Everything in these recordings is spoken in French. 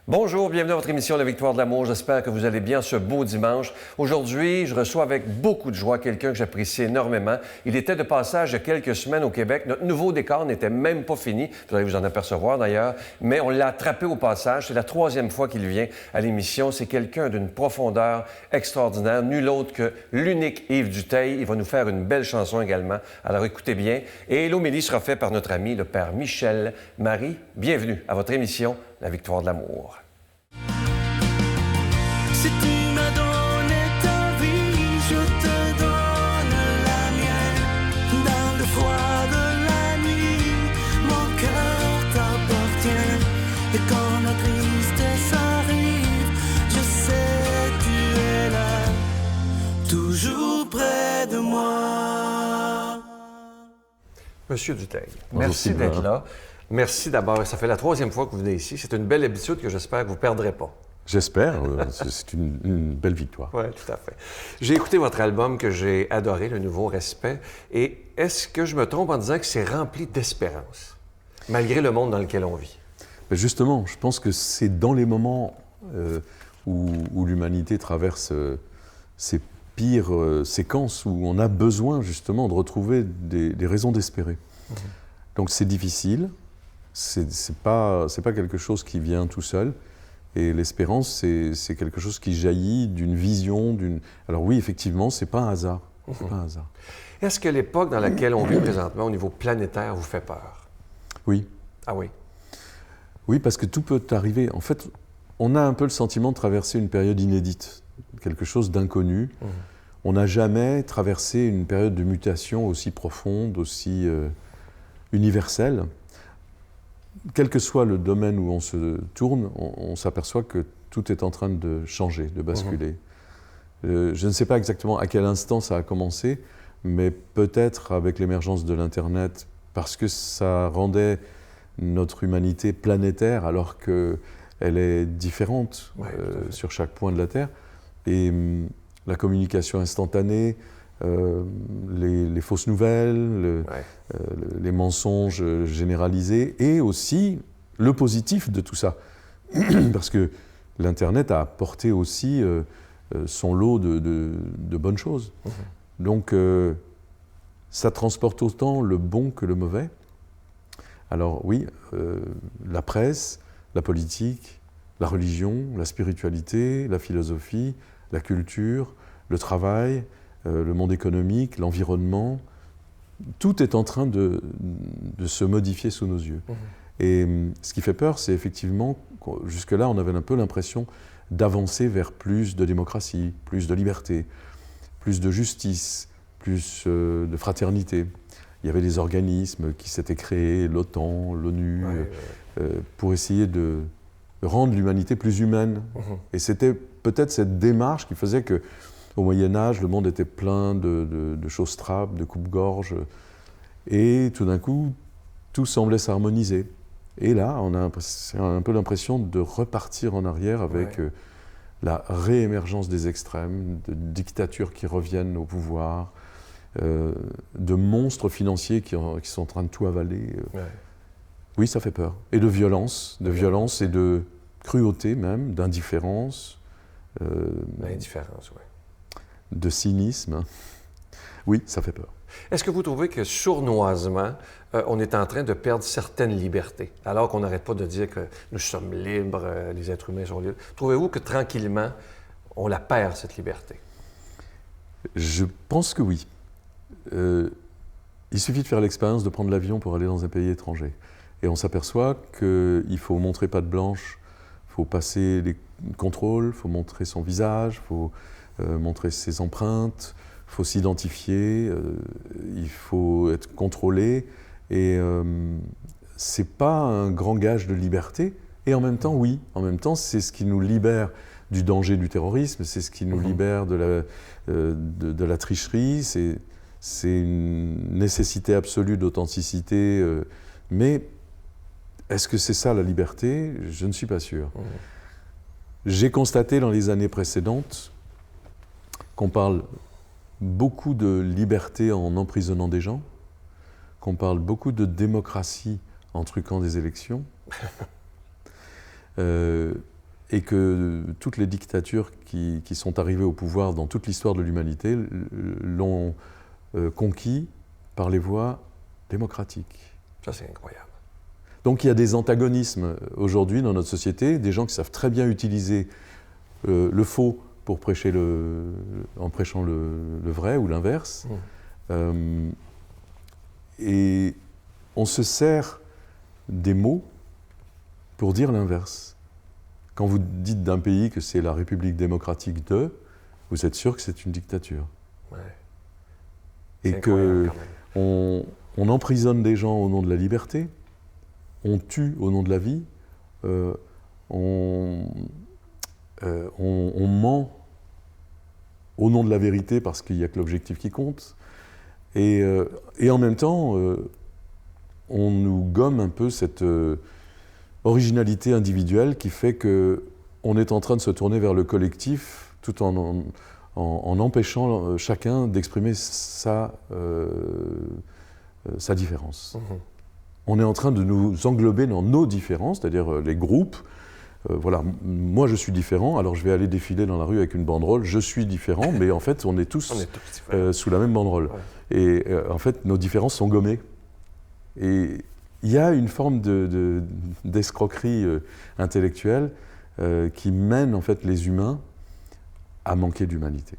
Bonjour, bienvenue à votre émission La Victoire de l'amour. J'espère que vous allez bien ce beau dimanche. Aujourd'hui, je reçois avec beaucoup de joie quelqu'un que j'apprécie énormément. Il était de passage il y a quelques semaines au Québec. Notre nouveau décor n'était même pas fini. Vous allez vous en apercevoir d'ailleurs. Mais on l'a attrapé au passage. C'est la troisième fois qu'il vient à l'émission. C'est quelqu'un d'une profondeur extraordinaire. Nul autre que l'unique Yves Dutheil. Il va nous faire une belle chanson également. Alors écoutez bien. Et l'homélie sera faite par notre ami, le père Michel Marie. Bienvenue à votre émission La Victoire de l'amour. Si tu m'as donné ta vie, je te donne la mienne. Dans le froid de la nuit, mon cœur t'appartient. Et quand la tristesse arrive, je sais tu es là, toujours près de moi. Monsieur Dutheil, Bonjour, merci Sylvain. d'être là. Merci d'abord. Ça fait la troisième fois que vous venez ici. C'est une belle habitude que j'espère que vous ne perdrez pas. J'espère, c'est une belle victoire. Oui, tout à fait. J'ai écouté votre album que j'ai adoré, Le Nouveau Respect. Et est-ce que je me trompe en disant que c'est rempli d'espérance, malgré le monde dans lequel on vit? Mais justement, je pense que c'est dans les moments où l'humanité traverse ses pires séquences, où on a besoin justement de retrouver des raisons d'espérer. Donc c'est difficile, c'est pas quelque chose qui vient tout seul. Et l'espérance, c'est quelque chose qui jaillit d'une vision, Alors oui, effectivement, c'est pas un hasard. C'est pas un hasard. Est-ce que l'époque dans laquelle on vit présentement, au niveau planétaire, vous fait peur? Oui. Ah oui? Oui, parce que tout peut arriver. En fait, on a un peu le sentiment de traverser une période inédite, quelque chose d'inconnu. On n'a jamais traversé une période de mutation aussi profonde, aussi universelle. Quel que soit le domaine où on se tourne, on s'aperçoit que tout est en train de changer, de basculer. Je ne sais pas exactement à quel instant ça a commencé, mais peut-être avec l'émergence de l'Internet, parce que ça rendait notre humanité planétaire alors qu'elle est différente sur chaque point de la Terre. Et la communication instantanée, les fausses nouvelles, les mensonges généralisés, et aussi le positif de tout ça. Parce que l'Internet a apporté aussi son lot de bonnes choses. Donc, ça transporte autant le bon que le mauvais. Alors oui, la presse, la politique, la religion, la spiritualité, la philosophie, la culture, le travail, le monde économique, l'environnement, tout est en train de se modifier sous nos yeux. Et ce qui fait peur, c'est effectivement, jusque-là, on avait un peu l'impression d'avancer vers plus de démocratie, plus de liberté, plus de justice, plus de fraternité. Il y avait des organismes qui s'étaient créés, l'OTAN, l'ONU, pour essayer de rendre l'humanité plus humaine. Et c'était peut-être cette démarche qui faisait que au Moyen-Âge, le monde était plein de choses trappes, de coupe-gorge, et tout d'un coup, tout semblait s'harmoniser. Et là, on a un peu l'impression de repartir en arrière avec la réémergence des extrêmes, de dictatures qui reviennent au pouvoir, de monstres financiers qui sont en train de tout avaler. Oui, ça fait peur. Et de violence et de cruauté même, d'indifférence. L'indifférence, oui. De cynisme. Oui, ça fait peur. Est-ce que vous trouvez que sournoisement, on est en train de perdre certaines libertés, alors qu'on n'arrête pas de dire que nous sommes libres, les êtres humains sont libres? Trouvez-vous que tranquillement, on la perd, cette liberté? Je pense que oui. Il suffit de faire l'expérience de prendre l'avion pour aller dans un pays étranger. Et on s'aperçoit qu'il faut montrer patte blanche, il faut passer les contrôles, il faut montrer son visage, il faut montrer ses empreintes, il faut s'identifier, il faut être contrôlé. Et c'est pas un grand gage de liberté. Et en même temps, oui, en même temps, c'est ce qui nous libère du danger du terrorisme, c'est ce qui nous libère de la tricherie, c'est une nécessité absolue d'authenticité. Mais est-ce que c'est ça la liberté? Je ne suis pas sûr. J'ai constaté dans les années précédentes qu'on parle beaucoup de liberté en emprisonnant des gens, qu'on parle beaucoup de démocratie en truquant des élections. et que toutes les dictatures qui sont arrivées au pouvoir dans toute l'histoire de l'humanité l'ont conquis par les voies démocratiques. Ça, c'est incroyable. Donc il y a des antagonismes aujourd'hui dans notre société, des gens qui savent très bien utiliser le faux pour prêcher en prêchant le vrai ou l'inverse. Et on se sert des mots pour dire l'inverse. Quand vous dites d'un pays que c'est la République démocratique de, vous êtes sûr que c'est une dictature. Ouais. Et que on emprisonne des gens au nom de la liberté, on tue au nom de la vie, on ment au nom de la vérité parce qu'il n'y a que l'objectif qui compte. Et en même temps, on nous gomme un peu cette originalité individuelle qui fait qu'on est en train de se tourner vers le collectif tout en empêchant chacun d'exprimer sa différence. On est en train de nous englober dans nos différences, c'est-à-dire les groupes. Voilà, moi je suis différent, alors je vais aller défiler dans la rue avec une banderole, je suis différent, mais en fait on est tous sous la même banderole. Ouais. Et en fait nos différences sont gommées. Et il y a une forme d'escroquerie intellectuelle qui mène en fait les humains à manquer d'humanité.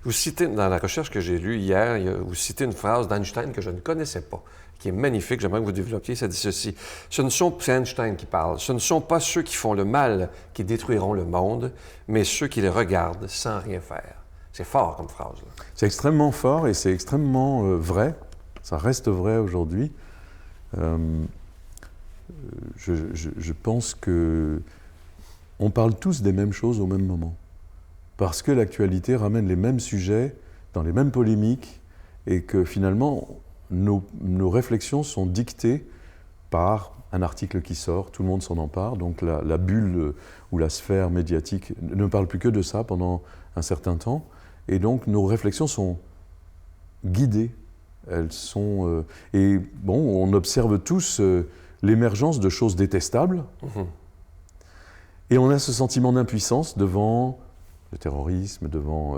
Vous citez, dans la recherche que j'ai lue hier, vous citez une phrase d'Einstein que je ne connaissais pas, qui est magnifique, j'aimerais que vous développiez, ça dit ceci. C'est Einstein qui parle. Ce ne sont pas ceux qui font le mal qui détruiront le monde, mais ceux qui le regardent sans rien faire. C'est fort comme phrase. Là. C'est extrêmement fort et c'est extrêmement vrai. Ça reste vrai aujourd'hui. Je pense que on parle tous des mêmes choses au même moment. Parce que l'actualité ramène les mêmes sujets, dans les mêmes polémiques, et que finalement, nos réflexions sont dictées par un article qui sort, tout le monde s'en empare, donc la bulle ou la sphère médiatique ne parle plus que de ça pendant un certain temps, et donc nos réflexions sont guidées. Elles sont... et bon, on observe tous l'émergence de choses détestables, et on a ce sentiment d'impuissance devant le terrorisme, devant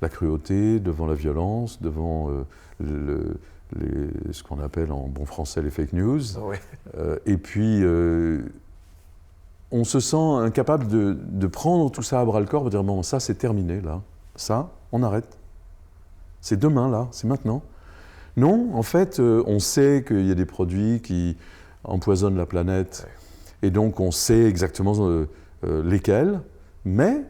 la cruauté, devant la violence, devant ce qu'on appelle en bon français les fake news. Oui. Et puis, on se sent incapable de prendre tout ça à bras-le-corps, de dire bon, ça c'est terminé là, ça, on arrête. C'est demain là, c'est maintenant. Non, en fait, on sait qu'il y a des produits qui empoisonnent la planète, et donc on sait exactement lesquels, mais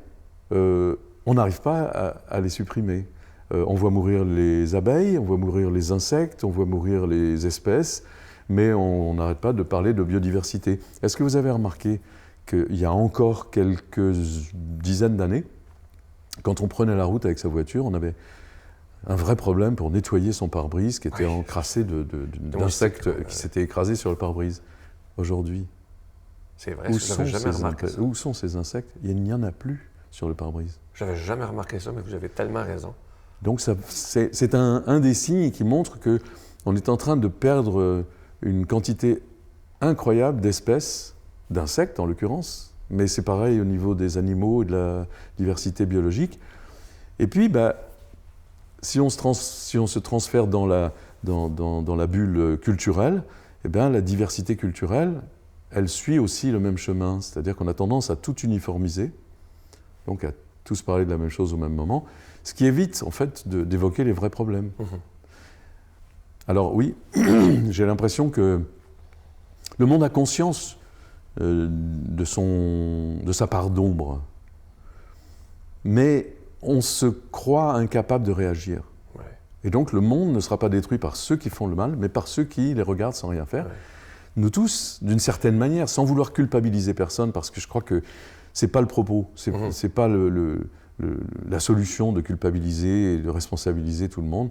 on n'arrive pas à les supprimer. On voit mourir les abeilles, on voit mourir les insectes, on voit mourir les espèces, mais on n'arrête pas de parler de biodiversité. Est-ce que vous avez remarqué qu'il y a encore quelques dizaines d'années, quand on prenait la route avec sa voiture, on avait un vrai problème pour nettoyer son pare-brise qui était encrassé d'insectes qui s'étaient écrasés sur le pare-brise. Aujourd'hui, c'est vrai, je n'avais jamais remarqué ça. Où sont ces insectes? Il n'y en a plus sur le pare-brise. Je n'avais jamais remarqué ça, mais vous avez tellement raison. Donc c'est un des signes qui montre qu'on est en train de perdre une quantité incroyable d'espèces, d'insectes en l'occurrence, mais c'est pareil au niveau des animaux et de la diversité biologique. Et puis, si on se transfère dans la bulle culturelle, eh bien, la diversité culturelle, elle suit aussi le même chemin, c'est-à-dire qu'on a tendance à tout uniformiser, donc à tous parler de la même chose au même moment, ce qui évite en fait d'évoquer les vrais problèmes. Alors oui, j'ai l'impression que le monde a conscience de sa part d'ombre, mais on se croit incapable de réagir. Ouais. Et donc le monde ne sera pas détruit par ceux qui font le mal, mais par ceux qui les regardent sans rien faire. Ouais. Nous tous, d'une certaine manière, sans vouloir culpabiliser personne, parce que je crois que c'est pas le propos, c'est pas la solution de culpabiliser et de responsabiliser tout le monde.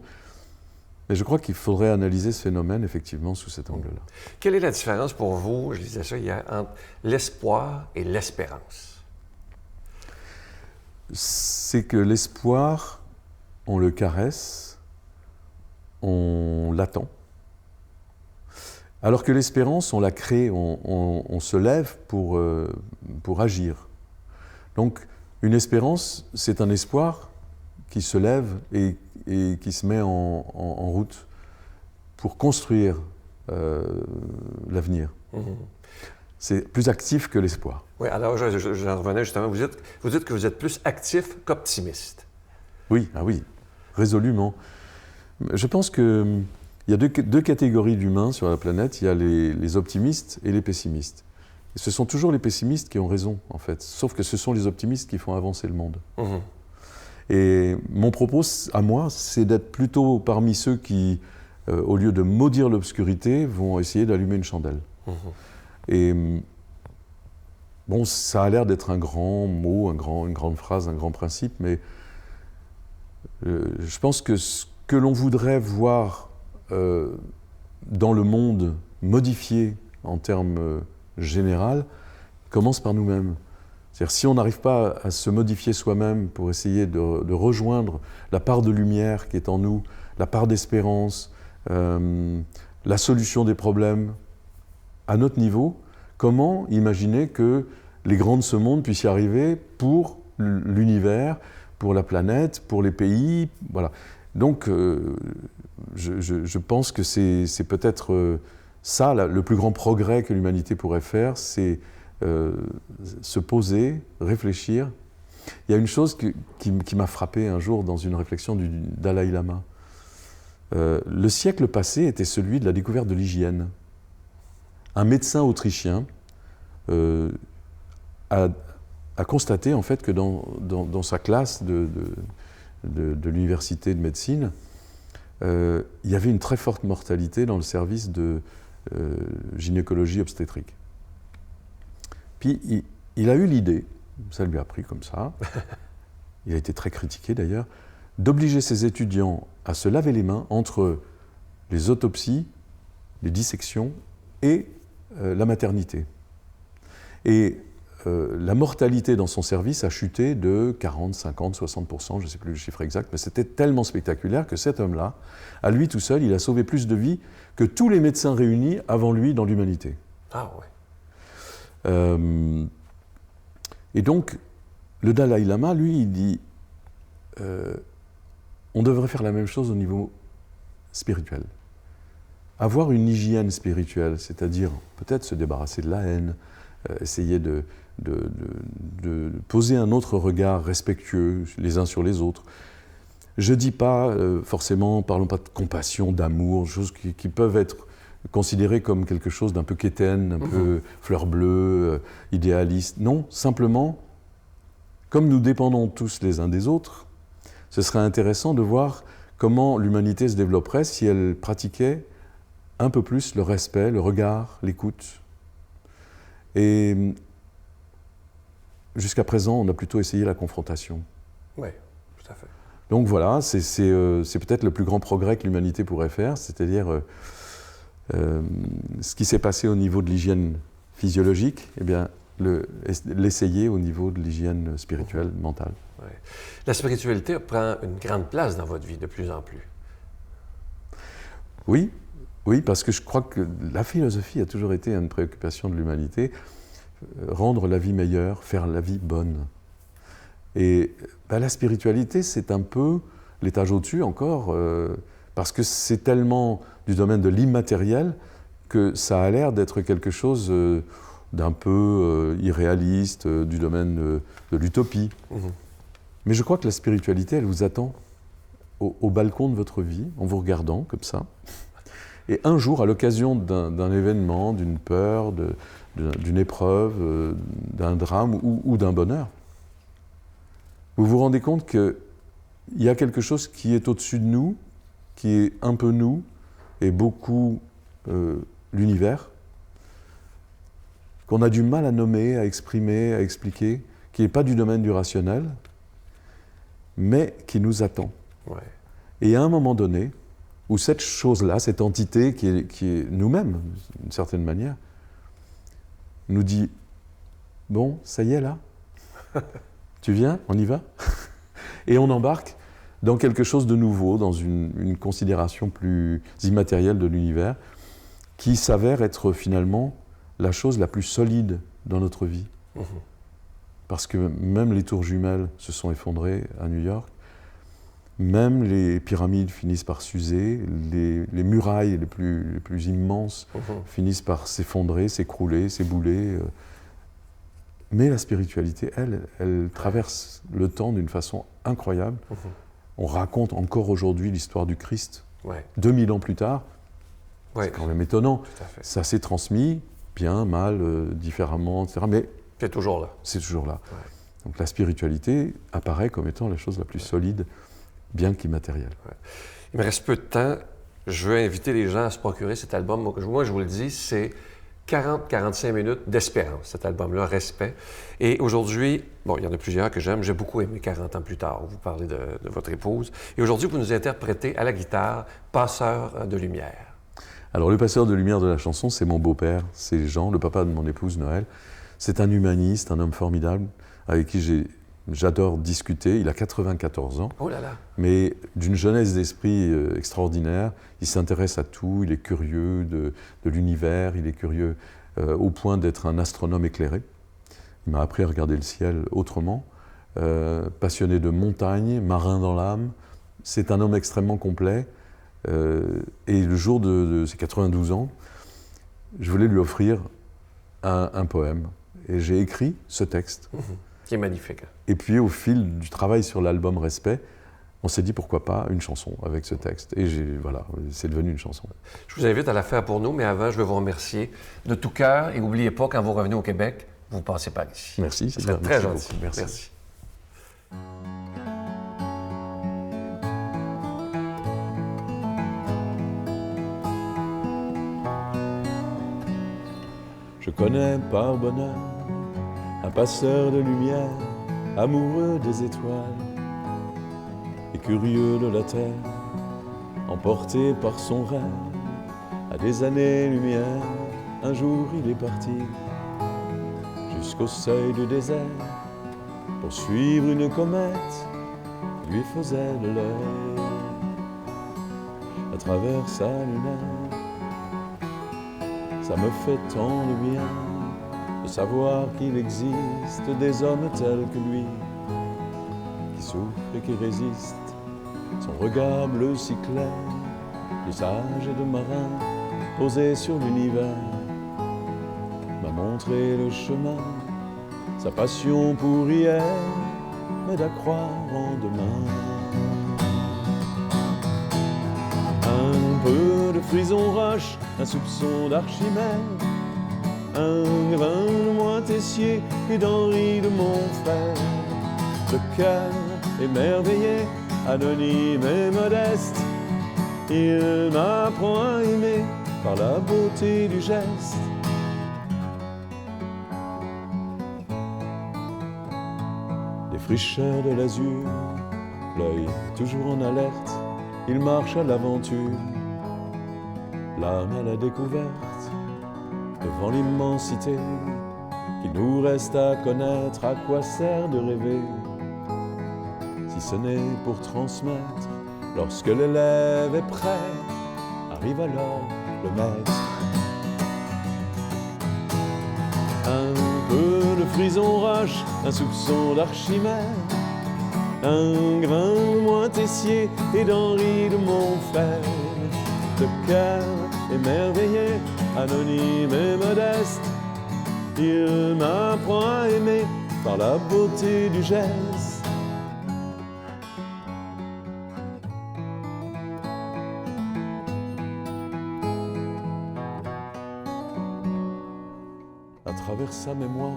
Mais je crois qu'il faudrait analyser ce phénomène, effectivement, sous cet angle-là. Quelle est la différence pour vous, je disais ça hier, entre l'espoir et l'espérance? C'est que l'espoir, on le caresse, on l'attend. Alors que l'espérance, on la crée, on se lève pour agir. Donc, une espérance, c'est un espoir qui se lève et qui se met en route pour construire l'avenir. C'est plus actif que l'espoir. Oui, alors j'en revenais justement. Vous dites que vous êtes plus actif qu'optimiste. Oui, ah oui, résolument. Je pense qu'il y a deux catégories d'humains sur la planète. Il y a les optimistes et les pessimistes. Et ce sont toujours les pessimistes qui ont raison, en fait. Sauf que ce sont les optimistes qui font avancer le monde. Et mon propos, à moi, c'est d'être plutôt parmi ceux qui, au lieu de maudire l'obscurité, vont essayer d'allumer une chandelle. Et bon, ça a l'air d'être un grand mot, une grande phrase, un grand principe, mais je pense que ce que l'on voudrait voir dans le monde modifié en termes général commence par nous-mêmes. C'est-à-dire, si on n'arrive pas à se modifier soi-même pour essayer de rejoindre la part de lumière qui est en nous, la part d'espérance, la solution des problèmes à notre niveau, comment imaginer que les grands de ce monde puissent y arriver pour l'univers, pour la planète, pour les pays, voilà. Donc, je pense que c'est peut-être ça, le plus grand progrès que l'humanité pourrait faire, c'est se poser, réfléchir. Il y a une chose qui m'a frappé un jour dans une réflexion du Dalai Lama. Le siècle passé était celui de la découverte de l'hygiène. Un médecin autrichien a constaté en fait que dans sa classe de l'université de médecine, il y avait une très forte mortalité dans le service de gynécologie obstétrique. Puis il a eu l'idée, ça lui a pris comme ça, il a été très critiqué d'ailleurs, d'obliger ses étudiants à se laver les mains entre les autopsies, les dissections et la maternité. Et la mortalité dans son service a chuté de 40, 50, 60%, je ne sais plus le chiffre exact, mais c'était tellement spectaculaire que cet homme-là, à lui tout seul, il a sauvé plus de vies que tous les médecins réunis avant lui dans l'humanité. Ah oui. Et donc, le Dalai Lama, lui, il dit on devrait faire la même chose au niveau spirituel. Avoir une hygiène spirituelle, c'est-à-dire peut-être se débarrasser de la haine, essayer de poser un autre regard respectueux les uns sur les autres. Je ne dis pas forcément, parlons pas de compassion, d'amour, choses qui peuvent être considérées comme quelque chose d'un peu quétaine, un peu fleur bleue, idéaliste. Non, simplement, comme nous dépendons tous les uns des autres, ce serait intéressant de voir comment l'humanité se développerait si elle pratiquait un peu plus le respect, le regard, l'écoute. Et jusqu'à présent, on a plutôt essayé la confrontation. Oui, tout à fait. Donc voilà, c'est peut-être le plus grand progrès que l'humanité pourrait faire, c'est-à-dire ce qui s'est passé au niveau de l'hygiène physiologique, eh bien, l'essayer au niveau de l'hygiène spirituelle, mentale. Ouais. La spiritualité prend une grande place dans votre vie de plus en plus. Oui, parce que je crois que la philosophie a toujours été une préoccupation de l'humanité, rendre la vie meilleure, faire la vie bonne. Et la spiritualité, c'est un peu l'étage au-dessus encore, parce que c'est tellement du domaine de l'immatériel que ça a l'air d'être quelque chose d'un peu irréaliste, du domaine de l'utopie. Mais je crois que la spiritualité, elle vous attend au balcon de votre vie, en vous regardant comme ça. Et un jour, à l'occasion d'un événement, d'une peur, d'une épreuve, d'un drame ou d'un bonheur, vous vous rendez compte qu'il y a quelque chose qui est au-dessus de nous, qui est un peu nous, et beaucoup l'univers, qu'on a du mal à nommer, à exprimer, à expliquer, qui n'est pas du domaine du rationnel, mais qui nous attend. Ouais. Et à un moment donné, où cette chose-là, cette entité qui est nous-mêmes, d'une certaine manière, nous dit « Bon, ça y est là, tu viens, on y va ?» Et on embarque dans quelque chose de nouveau, dans une considération plus immatérielle de l'univers, qui s'avère être finalement la chose la plus solide dans notre vie. parce que même les tours jumelles se sont effondrées à New York, même les pyramides finissent par s'user, les murailles les plus immenses finissent par s'effondrer, s'écrouler, s'ébouler. Mais la spiritualité, elle traverse le temps d'une façon incroyable. On raconte encore aujourd'hui l'histoire du Christ. 2000 ans plus tard, c'est quand même étonnant. Ça s'est transmis, bien, mal, différemment, etc. Mais c'est toujours là. C'est toujours là. Donc la spiritualité apparaît comme étant la chose la plus solide, bien qu'immatérielle. Il me reste peu de temps. Je veux inviter les gens à se procurer cet album. Moi, je vous le dis, c'est 40-45 minutes d'espérance, cet album-là, Respect. Et aujourd'hui, bon, il y en a plusieurs que j'aime. J'ai beaucoup aimé 40 ans plus tard. Vous parlez de votre épouse. Et aujourd'hui, vous nous interprétez à la guitare Passeur de lumière. Alors, le passeur de lumière de la chanson, c'est mon beau-père, c'est Jean, le papa de mon épouse Noël. C'est un humaniste, un homme formidable, avec qui j'adore discuter. Il a 94 ans, oh là là. Mais d'une jeunesse d'esprit extraordinaire. Il s'intéresse à tout, il est curieux de l'univers, il est curieux au point d'être un astronome éclairé. Il m'a appris à regarder le ciel autrement. Passionné de montagne, marin dans l'âme. C'est un homme extrêmement complet. Et le jour de ses 92 ans, je voulais lui offrir un poème. Et j'ai écrit ce texte. Qui est magnifique. Et puis au fil du travail sur l'album Respect, on s'est dit pourquoi pas une chanson avec ce texte. Et voilà, c'est devenu une chanson. Je vous invite à la faire pour nous, mais avant, je veux vous remercier de tout cœur. Et n'oubliez pas, quand vous revenez au Québec, vous passez par ici. Merci. Ce serait très gentil. Beaucoup. Merci. Je connais par bonheur un passeur de lumière, amoureux des étoiles et curieux de la terre, emporté par son rêve à des années-lumière. Un jour il est parti jusqu'au seuil du désert pour suivre une comète qui lui faisait de l'œil à travers sa lumière. Ça me fait tant de bien de savoir qu'il existe des hommes tels que lui, qui souffrent et qui résistent. Son regard bleu si clair, de sage et de marin, posé sur l'univers, m'a montré le chemin, sa passion pour hier, m'aide à croire en demain. Un peu de frison roche, un soupçon d'Archimède, un grain de Montessier et d'Henri de Montfrère. Le cœur émerveillé, anonyme et modeste, il m'apprend à aimer par la beauté du geste. Les fricheurs de l'azur, l'œil toujours en alerte, il marche à l'aventure, l'âme à la découverte, devant l'immensité qu'il nous reste à connaître. À quoi sert de rêver, si ce n'est pour transmettre? Lorsque l'élève est prêt, arrive alors le maître. Un peu de frison roche, un soupçon d'Archimède, un grain de Montessier et d'Henri de Montfrère. Le cœur émerveillé, anonyme et modeste, il m'apprend à aimer par la beauté du geste. À travers sa mémoire,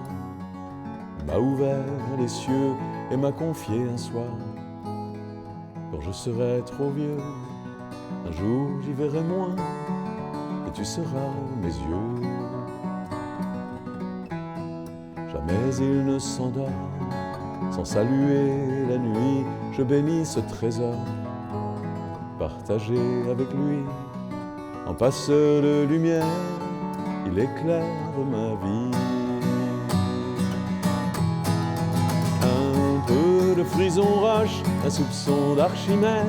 m'a ouvert les cieux et m'a confié un soir. Quand je serai trop vieux, un jour j'y verrai moins, et tu seras mes yeux. Jamais il ne s'endort, sans saluer la nuit, je bénis ce trésor, partagé avec lui, en passeur de lumière, il éclaire ma vie. Un peu de frison roche, un soupçon d'Archimède,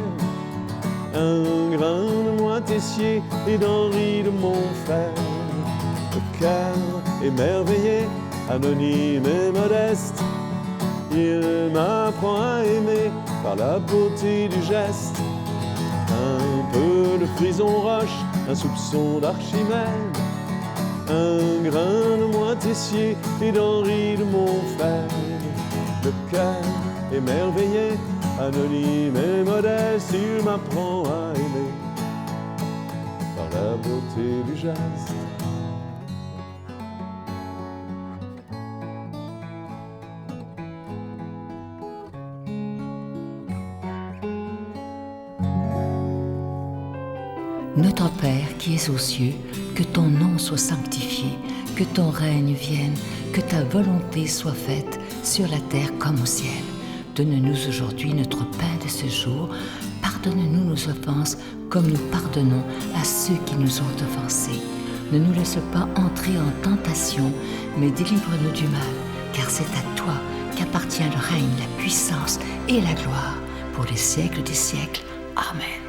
un grain de Montessier et d'Henri de Montfrère. Le cœur émerveillé, anonyme et modeste, Il m'apprend à aimer par la beauté du geste. Un peu de frison roche, un soupçon d'Archimède, un grain de moitessier et d'Henri de Montflèvre. Le cœur émerveillé, anonyme et modeste, il m'apprend à aimer par la beauté du geste. Notre Père qui es aux cieux, que ton nom soit sanctifié, que ton règne vienne, que ta volonté soit faite sur la terre comme au ciel. Donne-nous aujourd'hui notre pain de ce jour. Pardonne-nous nos offenses comme nous pardonnons à ceux qui nous ont offensés. Ne nous laisse pas entrer en tentation, mais délivre-nous du mal, car c'est à toi qu'appartient le règne, la puissance et la gloire pour les siècles des siècles. Amen.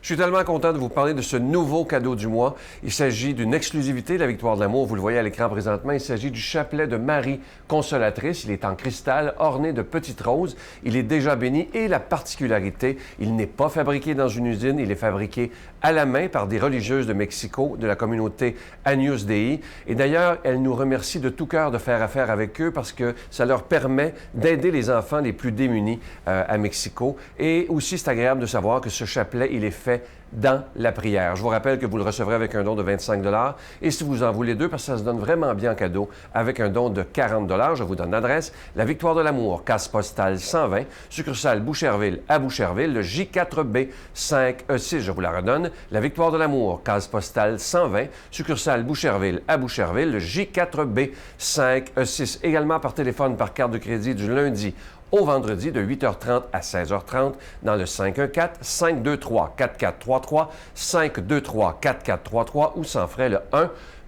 Je suis tellement content de vous parler de ce nouveau cadeau du mois. Il s'agit d'une exclusivité, la Victoire de l'amour. Vous le voyez à l'écran présentement. Il s'agit du chapelet de Marie Consolatrice. Il est en cristal, orné de petites roses. Il est déjà béni et la particularité, il n'est pas fabriqué dans une usine. Il est fabriqué à la main par des religieuses de Mexico, de la communauté Agnus Dei. Et d'ailleurs, elles nous remercient de tout cœur de faire affaire avec eux parce que ça leur permet d'aider les enfants les plus démunis à Mexico. Et aussi, c'est agréable de savoir que ce chapelet, il est fait dans la prière. Je vous rappelle que vous le recevrez avec un don de 25 $ et si vous en voulez deux, parce que ça se donne vraiment bien en cadeau, avec un don de 40 $, je vous donne l'adresse, la Victoire de l'amour, case postale 120, succursale Boucherville à Boucherville, le J4B 5E6, je vous la redonne, la Victoire de l'amour, case postale 120, succursale Boucherville à Boucherville, le J4B 5E6, également par téléphone, par carte de crédit du lundi au vendredi de 8h30 à 16h30 dans le 514-523-4433, 523-4433 ou sans frais le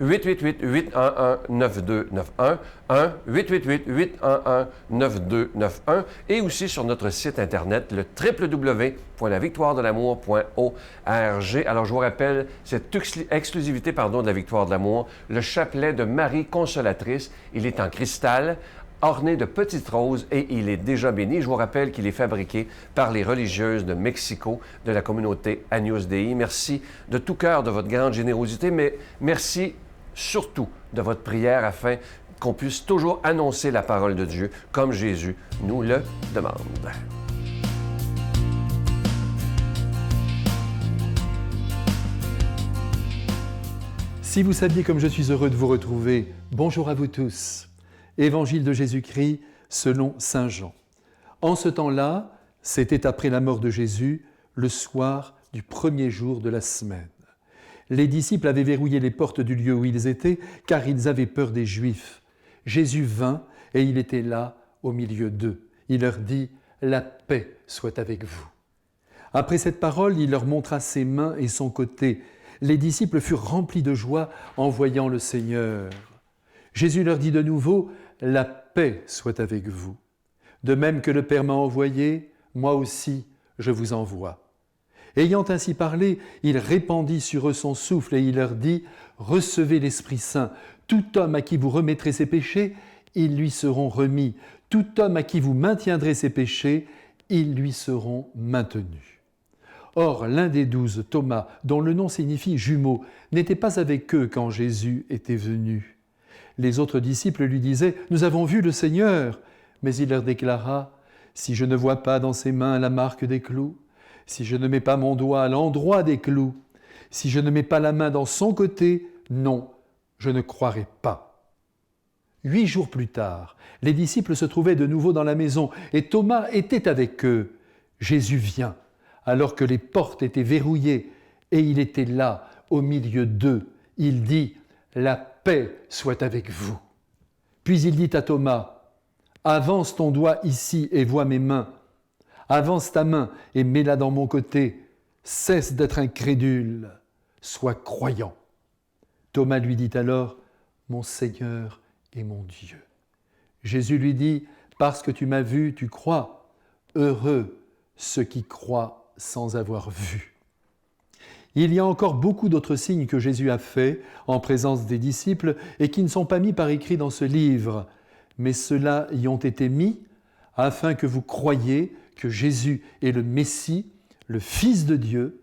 1-888-811-9291, 1-888-811-9291 et aussi sur notre site Internet, le www.lavictoiredelamour.org. Alors, je vous rappelle cette exclusivité de la Victoire de l'amour, le chapelet de Marie Consolatrice. Il est en cristal, orné de petites roses et il est déjà béni. Je vous rappelle qu'il est fabriqué par les religieuses de Mexico, de la communauté Agnus Dei. Merci de tout cœur de votre grande générosité, mais merci surtout de votre prière afin qu'on puisse toujours annoncer la parole de Dieu comme Jésus nous le demande. Si vous saviez comme je suis heureux de vous retrouver, bonjour à vous tous. Évangile de Jésus-Christ selon saint Jean. En ce temps-là, c'était après la mort de Jésus, le soir du premier jour de la semaine. Les disciples avaient verrouillé les portes du lieu où ils étaient, car ils avaient peur des Juifs. Jésus vint et il était là au milieu d'eux. Il leur dit « La paix soit avec vous ». Après cette parole, il leur montra ses mains et son côté. Les disciples furent remplis de joie en voyant le Seigneur. Jésus leur dit de nouveau « La paix soit avec vous. De même que le Père m'a envoyé, moi aussi je vous envoie. » Ayant ainsi parlé, il répandit sur eux son souffle et il leur dit « Recevez l'Esprit Saint. Tout homme à qui vous remettrez ses péchés, ils lui seront remis. Tout homme à qui vous maintiendrez ses péchés, ils lui seront maintenus. » Or, l'un des 12, Thomas, dont le nom signifie jumeau, n'était pas avec eux quand Jésus était venu. Les autres disciples lui disaient « Nous avons vu le Seigneur !» Mais il leur déclara « Si je ne vois pas dans ses mains la marque des clous, si je ne mets pas mon doigt à l'endroit des clous, si je ne mets pas la main dans son côté, non, je ne croirai pas. » 8 jours plus tard, les disciples se trouvaient de nouveau dans la maison et Thomas était avec eux. Jésus vient, alors que les portes étaient verrouillées et il était là, au milieu d'eux. Il dit « La paix soit avec vous. » Puis il dit à Thomas, « Avance ton doigt ici et vois mes mains. Avance ta main et mets-la dans mon côté. Cesse d'être incrédule, sois croyant. » Thomas lui dit alors, « Mon Seigneur et mon Dieu. » Jésus lui dit, « Parce que tu m'as vu, tu crois. Heureux ceux qui croient sans avoir vu. » Il y a encore beaucoup d'autres signes que Jésus a faits en présence des disciples et qui ne sont pas mis par écrit dans ce livre. mais ceux-là y ont été mis afin que vous croyiez que Jésus est le Messie, le Fils de Dieu,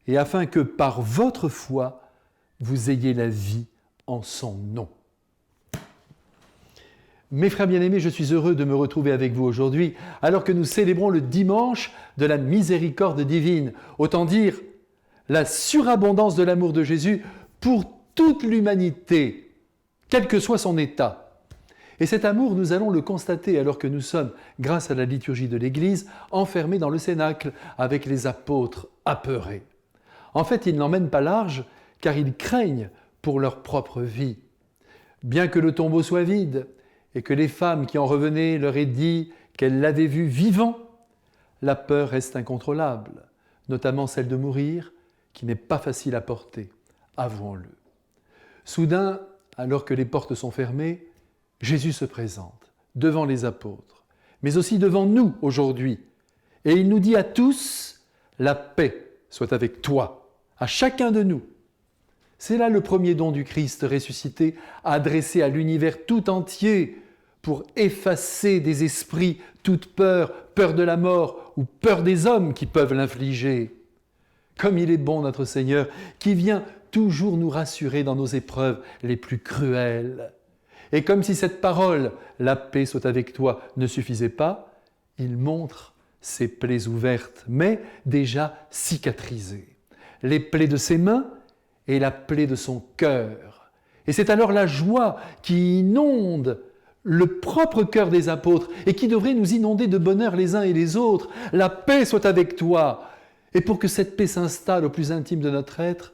et afin que par votre foi, vous ayez la vie en son nom. Mes frères bien-aimés, je suis heureux de me retrouver avec vous aujourd'hui, alors que nous célébrons le dimanche de la miséricorde divine, autant dire la surabondance de l'amour de Jésus pour toute l'humanité, quel que soit son état. Et cet amour, nous allons le constater alors que nous sommes, grâce à la liturgie de l'Église, enfermés dans le cénacle avec les apôtres apeurés. En fait, ils n'emmènent pas large, car ils craignent pour leur propre vie. Bien que le tombeau soit vide, et que les femmes qui en revenaient leur aient dit qu'elles l'avaient vu vivant, la peur reste incontrôlable, notamment celle de mourir, qui n'est pas facile à porter, avouons-le. Soudain, alors que les portes sont fermées, Jésus se présente devant les apôtres, mais aussi devant nous aujourd'hui, et il nous dit à tous, « La paix soit avec toi, à chacun de nous ». C'est là le premier don du Christ ressuscité, adressé à l'univers tout entier pour effacer des esprits toute peur, peur de la mort ou peur des hommes qui peuvent l'infliger. Comme il est bon notre Seigneur, qui vient toujours nous rassurer dans nos épreuves les plus cruelles. Et comme si cette parole, « La paix soit avec toi », ne suffisait pas, il montre ses plaies ouvertes, mais déjà cicatrisées. Les plaies de ses mains et la plaie de son cœur. Et c'est alors la joie qui inonde le propre cœur des apôtres et qui devrait nous inonder de bonheur les uns et les autres. La paix soit avec toi. Et pour que cette paix s'installe au plus intime de notre être,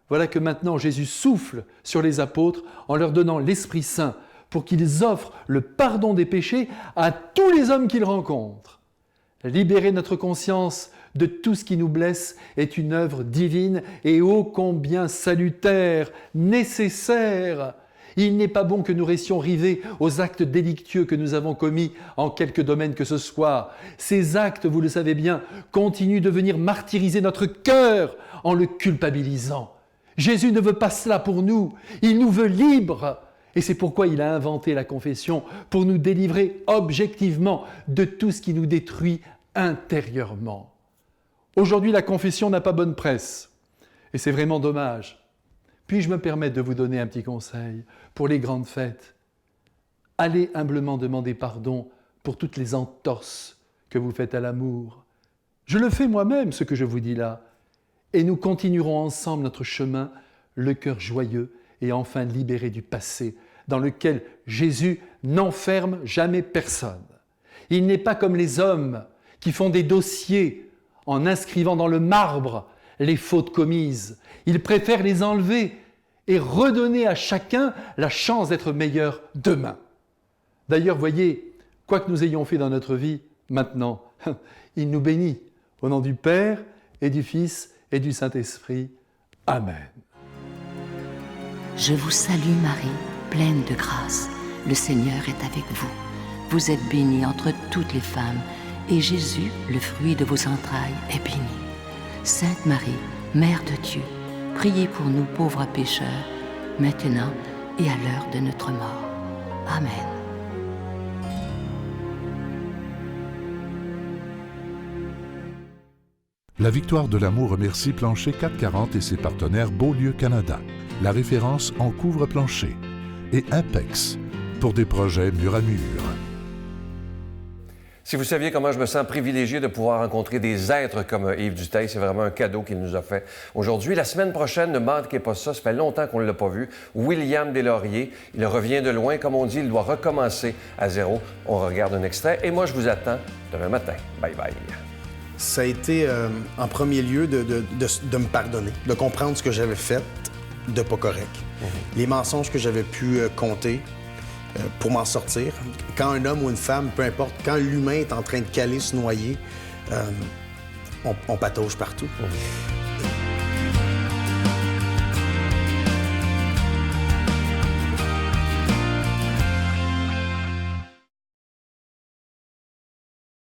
voilà que maintenant Jésus souffle sur les apôtres en leur donnant l'Esprit Saint pour qu'ils offrent le pardon des péchés à tous les hommes qu'ils rencontrent. Libérer notre conscience de tout ce qui nous blesse est une œuvre divine et ô combien salutaire, nécessaire. Il n'est pas bon que nous restions rivés aux actes délictueux que nous avons commis en quelque domaine que ce soit. Ces actes, vous le savez bien, continuent de venir martyriser notre cœur en le culpabilisant. Jésus ne veut pas cela pour nous, il nous veut libres. Et c'est pourquoi il a inventé la confession, pour nous délivrer objectivement de tout ce qui nous détruit intérieurement. Aujourd'hui, la confession n'a pas bonne presse, et c'est vraiment dommage. Puis-je me permettre de vous donner un petit conseil pour les grandes fêtes? Allez humblement demander pardon pour toutes les entorses que vous faites à l'amour. Je le fais moi-même, ce que je vous dis là, et nous continuerons ensemble notre chemin, le cœur joyeux et enfin libéré du passé, dans lequel Jésus n'enferme jamais personne. Il n'est pas comme les hommes qui font des dossiers en inscrivant dans le marbre les fautes commises. Il préfère les enlever et redonner à chacun la chance d'être meilleur demain. D'ailleurs, voyez, quoi que nous ayons fait dans notre vie, maintenant, il nous bénit. Au nom du Père et du Fils et du Saint-Esprit. Amen. Je vous salue Marie, pleine de grâce. Le Seigneur est avec vous. Vous êtes bénie entre toutes les femmes, et Jésus, le fruit de vos entrailles, est béni. Sainte Marie, Mère de Dieu, priez pour nous pauvres pécheurs, maintenant et à l'heure de notre mort. Amen. La victoire de l'amour remercie Plancher 440 et ses partenaires Beaulieu Canada, la référence en couvre-plancher, et Impex, pour des projets mur à mur. Si vous saviez comment je me sens privilégié de pouvoir rencontrer des êtres comme Yves Dutheil, c'est vraiment un cadeau qu'il nous a fait aujourd'hui. La semaine prochaine, ne manquez pas ça, ça fait longtemps qu'on ne l'a pas vu. William Deslauriers, il revient de loin, comme on dit, il doit recommencer à zéro. On regarde un extrait et moi je vous attends demain matin. Bye bye. Ça a été en premier lieu de me pardonner, de comprendre ce que j'avais fait de pas correct. Les mensonges que j'avais pu compter pour m'en sortir. Quand un homme ou une femme, peu importe, quand l'humain est en train de caler, se noyer, on patauge partout.